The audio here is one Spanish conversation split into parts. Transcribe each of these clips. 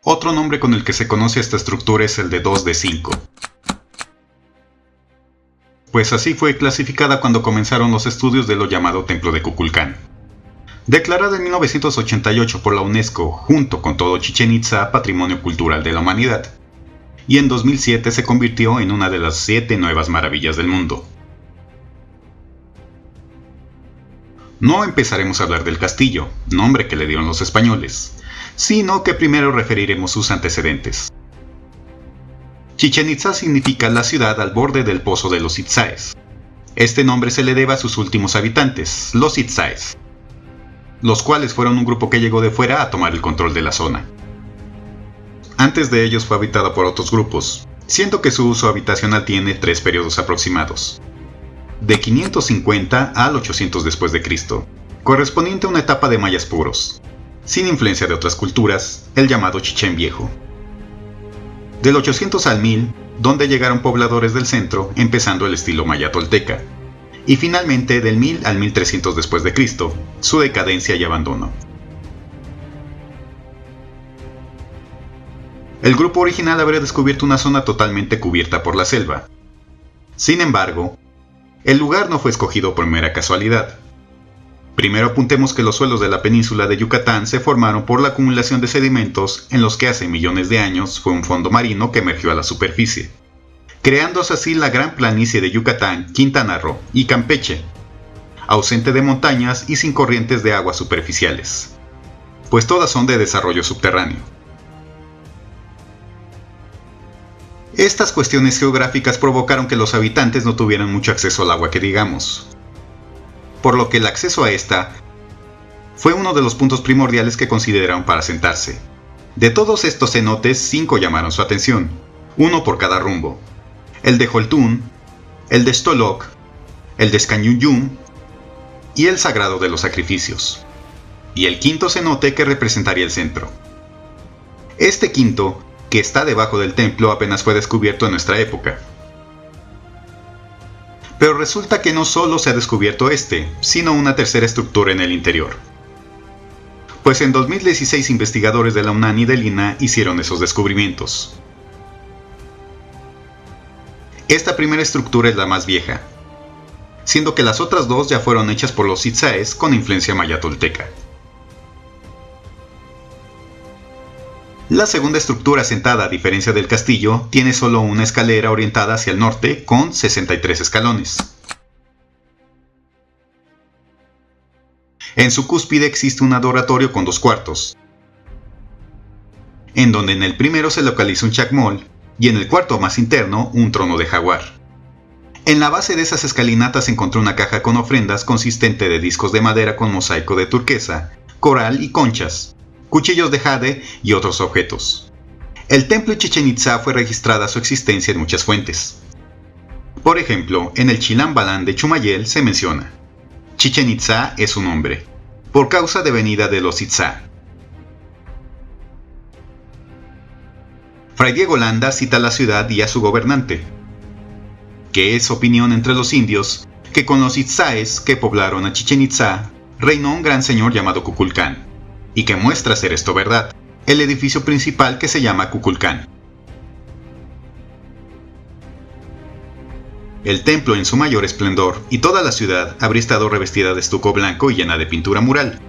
Otro nombre con el que se conoce a esta estructura es el de 2 de 5. Pues así fue clasificada cuando comenzaron los estudios de lo llamado Templo de Kukulcán. Declarada en 1988 por la UNESCO junto con todo Chichén Itzá Patrimonio Cultural de la Humanidad, y en 2007 se convirtió en una de las 7 nuevas maravillas del mundo. No empezaremos a hablar del castillo, nombre que le dieron los españoles, sino que primero referiremos sus antecedentes. Chichén Itzá significa la ciudad al borde del pozo de los Itzáes. Este nombre se le debe a sus últimos habitantes, los Itzáes, los cuales fueron un grupo que llegó de fuera a tomar el control de la zona. Antes de ellos fue habitada por otros grupos, siendo que su uso habitacional tiene 3 periodos aproximados, de 550 al 800 después de Cristo, correspondiente a una etapa de mayas puros, sin influencia de otras culturas, el llamado Chichén Viejo. Del 800 al 1000, donde llegaron pobladores del centro, empezando el estilo maya tolteca, y finalmente del 1000 al 1300 después de Cristo, su decadencia y abandono. El grupo original habría descubierto una zona totalmente cubierta por la selva. Sin embargo, el lugar no fue escogido por mera casualidad. Primero apuntemos que los suelos de la península de Yucatán se formaron por la acumulación de sedimentos en los que hace millones de años fue un fondo marino que emergió a la superficie, creándose así la gran planicie de Yucatán, Quintana Roo y Campeche, ausente de montañas y sin corrientes de aguas superficiales, pues todas son de desarrollo subterráneo. Estas cuestiones geográficas provocaron que los habitantes no tuvieran mucho acceso al agua que digamos, por lo que el acceso a esta fue uno de los puntos primordiales que consideraron para asentarse. De todos estos cenotes, 5 llamaron su atención, uno por cada rumbo: el de Joltún, el de Xtoloc, el de Xcañuyum y el Sagrado de los Sacrificios, y el quinto cenote que representaría el centro. Este quinto, que está debajo del templo, apenas fue descubierto en nuestra época. Pero resulta que no solo se ha descubierto este, sino una tercera estructura en el interior. Pues en 2016 investigadores de la UNAM y del INAH hicieron esos descubrimientos. Esta primera estructura es la más vieja, siendo que las otras 2 ya fueron hechas por los Itzáes con influencia maya tolteca. La segunda estructura asentada, a diferencia del castillo, tiene solo una escalera orientada hacia el norte con 63 escalones. En su cúspide existe un adoratorio con 2 cuartos, en donde en el primero se localiza un chacmol y en el cuarto más interno un trono de jaguar. En la base de esas escalinatas se encontró una caja con ofrendas consistente de discos de madera con mosaico de turquesa, coral y conchas, cuchillos de jade y otros objetos. El templo de Chichén Itzá fue registrada su existencia en muchas fuentes. Por ejemplo, en el Chilam Balam de Chumayel se menciona: Chichén Itzá es un nombre, por causa de venida de los Itzá. Fray Diego Landa cita a la ciudad y a su gobernante, que es opinión entre los indios que con los Itzáes que poblaron a Chichén Itzá reinó un gran señor llamado Kukulcán, y que muestra ser esto verdad, el edificio principal que se llama Kukulcán. El templo en su mayor esplendor y toda la ciudad habría estado revestida de estuco blanco y llena de pintura mural.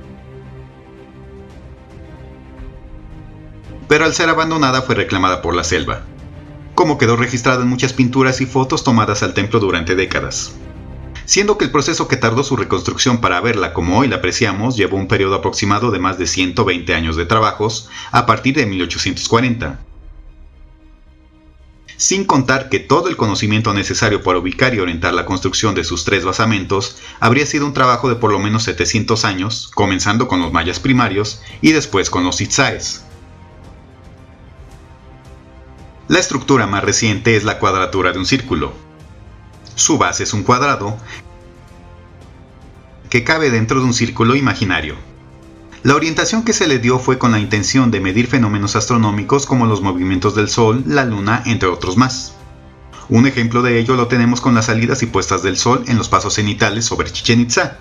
Pero al ser abandonada fue reclamada por la selva, como quedó registrada en muchas pinturas y fotos tomadas al templo durante décadas, siendo que el proceso que tardó su reconstrucción para verla como hoy la apreciamos llevó un periodo aproximado de más de 120 años de trabajos a partir de 1840. Sin contar que todo el conocimiento necesario para ubicar y orientar la construcción de sus 3 basamentos habría sido un trabajo de por lo menos 700 años, comenzando con los mayas primarios y después con los Itzáes. La estructura más reciente es la cuadratura de un círculo. Su base es un cuadrado que cabe dentro de un círculo imaginario. La orientación que se le dio fue con la intención de medir fenómenos astronómicos como los movimientos del Sol, la Luna, entre otros más. Un ejemplo de ello lo tenemos con las salidas y puestas del Sol en los pasos cenitales sobre Chichén Itzá.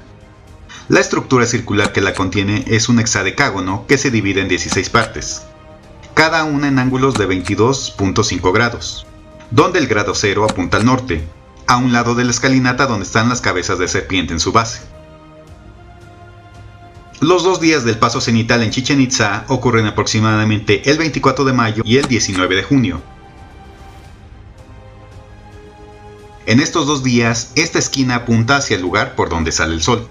La estructura circular que la contiene es un hexadecágono que se divide en 16 partes, cada una en ángulos de 22.5 grados, donde el grado 0 apunta al norte, a un lado de la escalinata donde están las cabezas de serpiente en su base. Los 2 días del paso cenital en Chichén Itzá ocurren aproximadamente el 24 de mayo y el 19 de junio. En estos 2 días, esta esquina apunta hacia el lugar por donde sale el sol.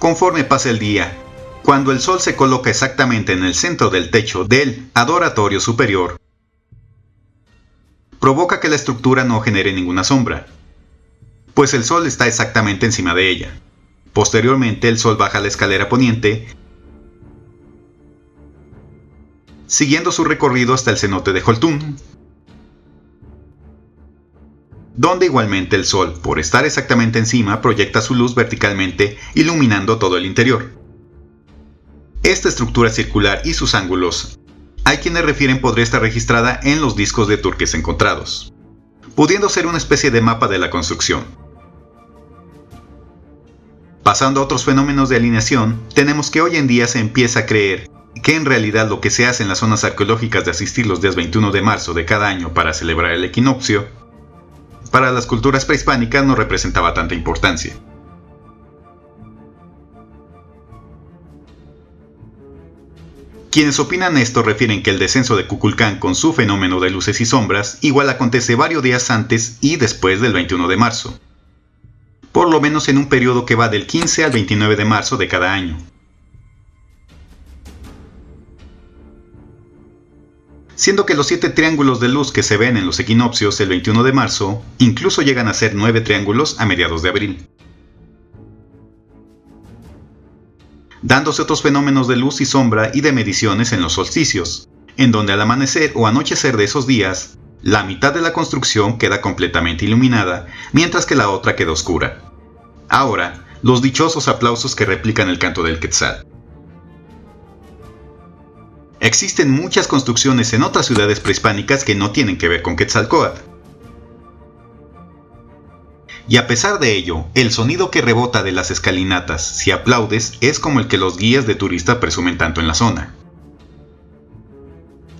Conforme pasa el día, cuando el sol se coloca exactamente en el centro del techo del adoratorio superior, provoca que la estructura no genere ninguna sombra, pues el sol está exactamente encima de ella. Posteriormente, el sol baja la escalera poniente, siguiendo su recorrido hasta el cenote de Joltún, donde igualmente el sol, por estar exactamente encima, proyecta su luz verticalmente, iluminando todo el interior. Esta estructura circular y sus ángulos, hay quienes refieren podría estar registrada en los discos de Turques encontrados, pudiendo ser una especie de mapa de la construcción. Pasando a otros fenómenos de alineación, tenemos que hoy en día se empieza a creer que en realidad lo que se hace en las zonas arqueológicas de asistir los días 21 de marzo de cada año para celebrar el equinoccio, para las culturas prehispánicas no representaba tanta importancia. Quienes opinan esto refieren que el descenso de Kukulcán con su fenómeno de luces y sombras igual acontece varios días antes y después del 21 de marzo, por lo menos en un periodo que va del 15 al 29 de marzo de cada año. Siendo que los 7 triángulos de luz que se ven en los equinoccios el 21 de marzo incluso llegan a ser 9 triángulos a mediados de abril. Dándose otros fenómenos de luz y sombra y de mediciones en los solsticios, en donde al amanecer o anochecer de esos días, la mitad de la construcción queda completamente iluminada, mientras que la otra queda oscura. Ahora, los dichosos aplausos que replican el canto del Quetzal. Existen muchas construcciones en otras ciudades prehispánicas que no tienen que ver con Quetzalcóatl. Y a pesar de ello, el sonido que rebota de las escalinatas si aplaudes es como el que los guías de turista presumen tanto en la zona.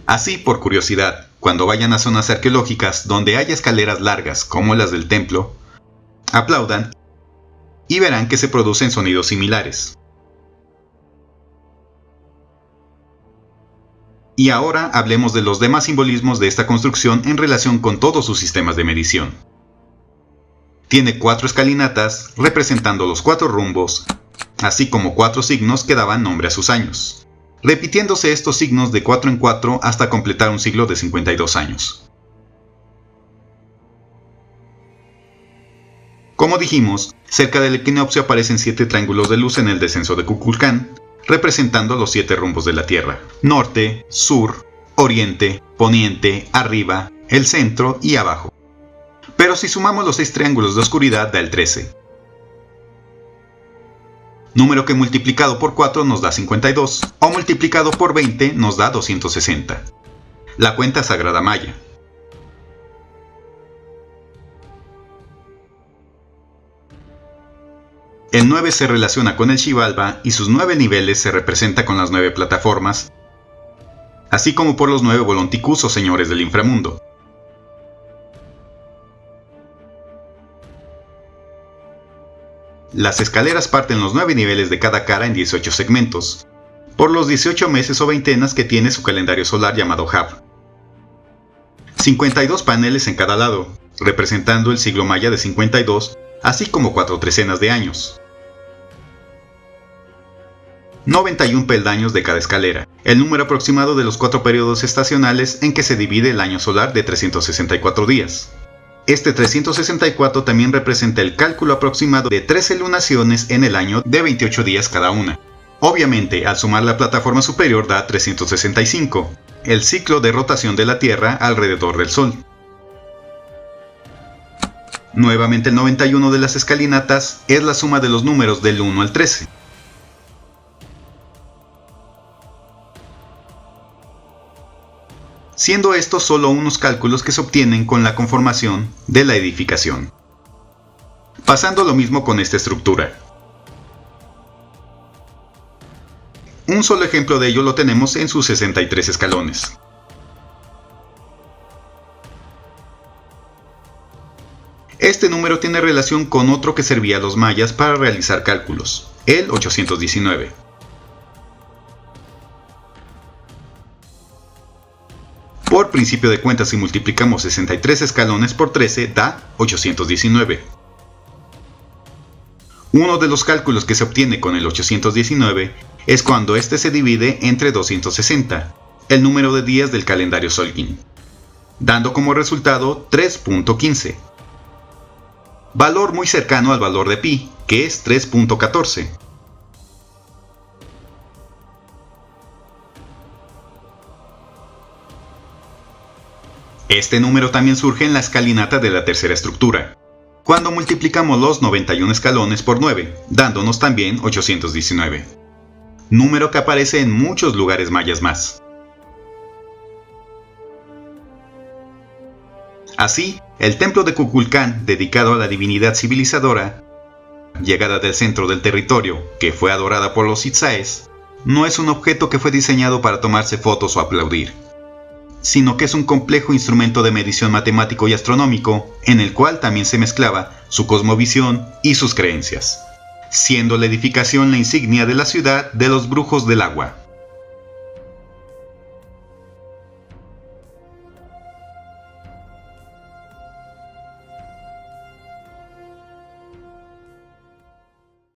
Así, por curiosidad, cuando vayan a zonas arqueológicas donde haya escaleras largas como las del templo, aplaudan y verán que se producen sonidos similares. Y ahora hablemos de los demás simbolismos de esta construcción en relación con todos sus sistemas de medición. Tiene 4 escalinatas representando los 4 rumbos, así como 4 signos que daban nombre a sus años, repitiéndose estos signos de 4 en 4 hasta completar un siglo de 52 años. Como dijimos, cerca del equinoccio aparecen 7 triángulos de luz en el descenso de Kukulcán, representando los 7 rumbos de la Tierra: norte, sur, oriente, poniente, arriba, el centro y abajo. Pero si sumamos los 6 triángulos de oscuridad da el 13. Número que multiplicado por 4 nos da 52, o multiplicado por 20 nos da 260. La cuenta sagrada maya. El 9 se relaciona con el Xibalba y sus 9 niveles se representa con las 9 plataformas, así como por los 9 volonticus o señores del inframundo. Las escaleras parten los 9 niveles de cada cara en 18 segmentos, por los 18 meses o veintenas que tiene su calendario solar llamado Hab. 52 paneles en cada lado, representando el siglo maya de 52, así como 4 trecenas de años. 91 peldaños de cada escalera, el número aproximado de los 4 periodos estacionales en que se divide el año solar de 364 días. Este 364 también representa el cálculo aproximado de 13 lunaciones en el año de 28 días cada una. Obviamente, al sumar la plataforma superior da 365, el ciclo de rotación de la Tierra alrededor del Sol. Nuevamente el 91 de las escalinatas es la suma de los números del 1 al 13. Siendo estos solo unos cálculos que se obtienen con la conformación de la edificación. Pasando lo mismo con esta estructura. Un solo ejemplo de ello lo tenemos en sus 63 escalones. Este número tiene relación con otro que servía a los mayas para realizar cálculos, el 819. Por principio de cuentas, si multiplicamos 63 escalones por 13 da 819. Uno de los cálculos que se obtiene con el 819 es cuando este se divide entre 260, el número de días del calendario Solgin, dando como resultado 3.15, valor muy cercano al valor de pi, que es 3.14. Este número también surge en la escalinata de la tercera estructura, cuando multiplicamos los 91 escalones por 9, dándonos también 819, número que aparece en muchos lugares mayas más. Así, el templo de Kukulcán, dedicado a la divinidad civilizadora, llegada del centro del territorio, que fue adorada por los Itzáes, no es un objeto que fue diseñado para tomarse fotos o aplaudir, sino que es un complejo instrumento de medición matemático y astronómico en el cual también se mezclaba su cosmovisión y sus creencias, siendo la edificación la insignia de la ciudad de los brujos del agua.